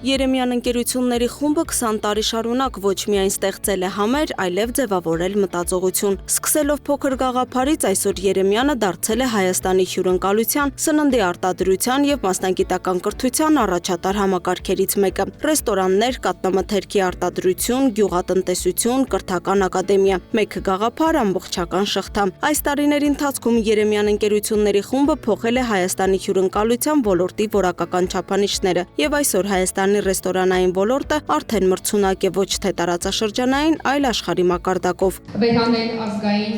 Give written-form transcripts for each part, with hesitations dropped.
Երեմյան ընկերությունների խումբը 20 տարի շարունակ ոչ միայն ստեղծել է համեր, այլև ձևավորել մտածողություն։ Սկսելով փոքր գաղափարից այսօր Երեմյանը դարձել է Հայաստանի հյուրընկալության, սննդի արտադրության և մասնագիտական կրթության առաջատար համակարգերից մեկը։ Ռեստորաններ, կաթնամթերքի արտադրություն, գյուղատնտեսություն, կրթական ակադեմիա։ Մեկ գաղափար, ամբողջական շղթա։ Այս տարիների ընթացքում Երեմյան ընկերությունների խումբը փոխել է Հայաստանի հյուրընկալության ոլորտի որակական չափանիշները և այսօր Հայաստանի ռեստորանային ոլորտը արդեն մրցունակ է ոչ թե տարածաշրջանային, այլ աշխարհի մակարդակով։ Վեհանել ազգային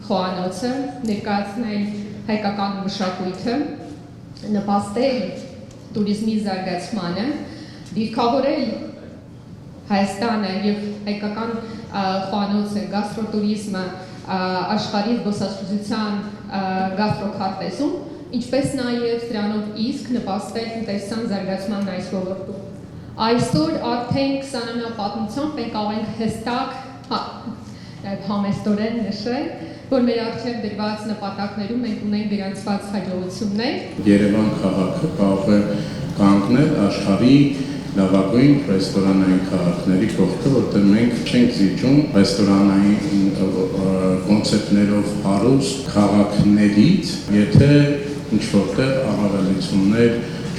խոհանոցը, ներկայացնել հայկական մշակույթը, նպաստել տուրիզմի զարգացմանը, դիրքավորել Հայաստանը և հայկական խոհանոցը, գաստրոտուրիզմը աշխարհի զբոսաշրջության գաստրոքարտեզում, ինչպես նաև դրանով իսկ նպաստել տնտեսության զարգացման այս ոլորտում։ Այսօր արդեն 20-ամյա պատմությամբ մենք կարող ենք հստակ համեստորեն նշել, որ մեր առջև դրված նպատակներում մենք ունենք գրանցված հաջողություններ։ Երևան քաղաքը կարող է կանգնել աշխարհի լավագույն ռեստորանային քաղաքների կողքը, որտեղ մենք չենք զիջում ռեստորանային կոնցեպտներով հարուստ քաղաքներից, եթե ինչ-որտեղ առավելություններ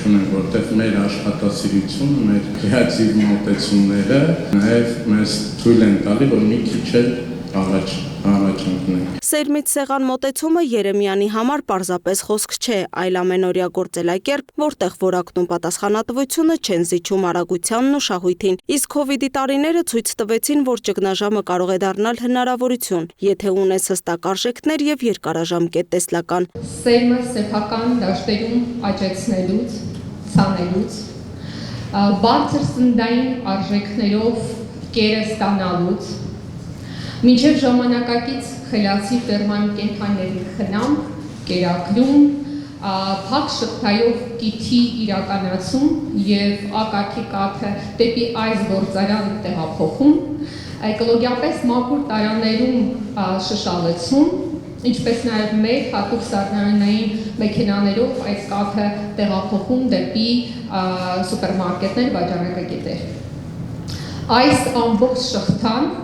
չունենք, որտեղ մեր աշխատասիրությունը, մեր կրեատիվ մոտեցումները նաև մեզ թույլ են տալի, որ մի քիչ առաջ ընկնենք։ Սերմից սեղան մոտեցումը Երեմյանի համար պարզապես խոսք չէ, այլ ամենօրյա գործելակերպ, որտեղ որակն ու պատասխանատվությունը չեն զիջում արագությանն ու շահույթին։ Իսկ Քովիդի տարիները ցույց տվեցին, որ ճգնաժամը կարող է դառնալ հնարավորություն, եթե ունես հստակ արժեքներ եւ երկարաժամկետ տեսլական։ Սերմը սեփական դաշտերում աճեցնելուց, ցանելուց, բարձր սննդային արժեքներով կերը ստանալուց, մինչև ժամանակակից խելացի ֆերմային կենդանիների խնամ, կերակրում, փակ շղթայով կիթի իրականացում և ակարգի կարգը դեպի այս գործարան տեղափոխում, էկոլոգիապես մաքուր տարաներում շշալցում, ինչպես նաև մեր հատուկ սարքանային մեքենաներով այս կարգը տեղափոխում դեպի սուպերմարկետներ, վաճառակագետեր։ Այս ամբողջ շղթան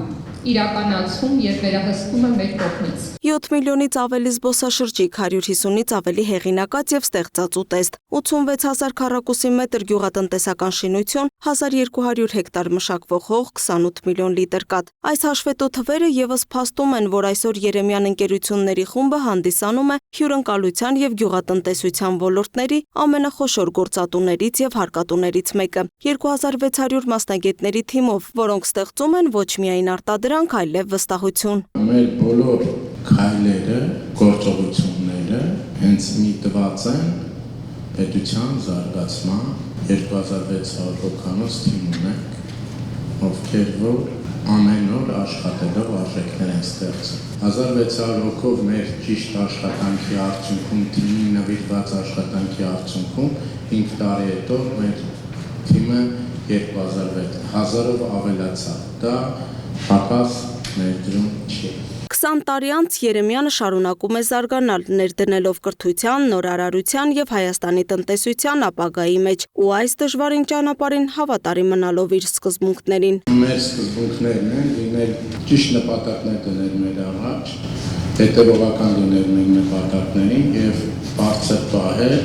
իրականացում և վերահսկում է մեր կողմից։ 7 միլիոնից ավելի զբոսաշրջիկ, 150-ից ավելի հեղինակած և ստեղծած ուտեստ, 86,000 քառակուսի մետր գյուղատնտեսական շինություն, 1200 հեկտար մշակվող հող, 28 միլիոն լիտր կաթ։ Այս հաշվետու թվերը ևս փաստում են, որ այսօր Երեմյան ընկերությունների խումբը հանդիսանում է հյուրընկալության և գյուղատնտեսության ոլորտների ամենախոշոր գործատուներից և հարկատուներից մեկը։ 2600 մասնագետների թիմով, որոնք ստեղծում են ոչ միայն արտադրանք, այլև վստահություն։ Մեր բոլոր քայլերը, գործողությունները հենց միտված են պետության զարգացման 2600 հոգանոց թիմ ունենք, ովքեր որ ամեն օր աշխատելով արժեքներ են ստեղծում։ 1600 հոգով մեր ճիշտ աշխատանքի արդյունքում, թիմի նվիրված աշխատանքի արդյունքում 5 տարի հետո մեր թիմը 2600-ով ավելացավ։ Դա պակաս ներդրում չի։ 20 տարի անց Երեմյանը շարունակում է զարգանալ, ներդնելով կրթության, նորարարության և Հայաստանի տնտեսության ապագայի մեջ ու այս դժվարին ճանապարհին հավատարիմ մնալով իր սկզբունքներին։ Մեր սկզբունքներն են լինել ճիշտ նպատակներ դնել մեր առաջ, հետևողական լինել մեր նպատակներին և բարձր պահել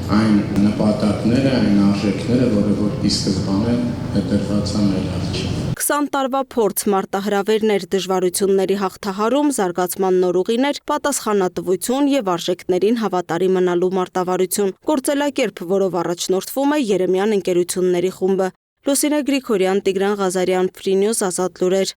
այն նպատակները, այն արժեքները, որը որ ի սկզբանե հետևված է մեր առջև։ 20 տարվա փորձ, մարտահրավերներ, դժվարությունների հաղթահարում, զարգացման նոր ուղիներ, պատասխանատվություն և արժեքներին հավատարիմ մնալու մարտավարություն։ Գործելակերպ, որով առաջնորդվում է Երեմյան ընկերությունների խումբը։ Լուսինե Գրիգորյան, Տիգրան Ղազարյան, Free News, Ազատ լուրեր։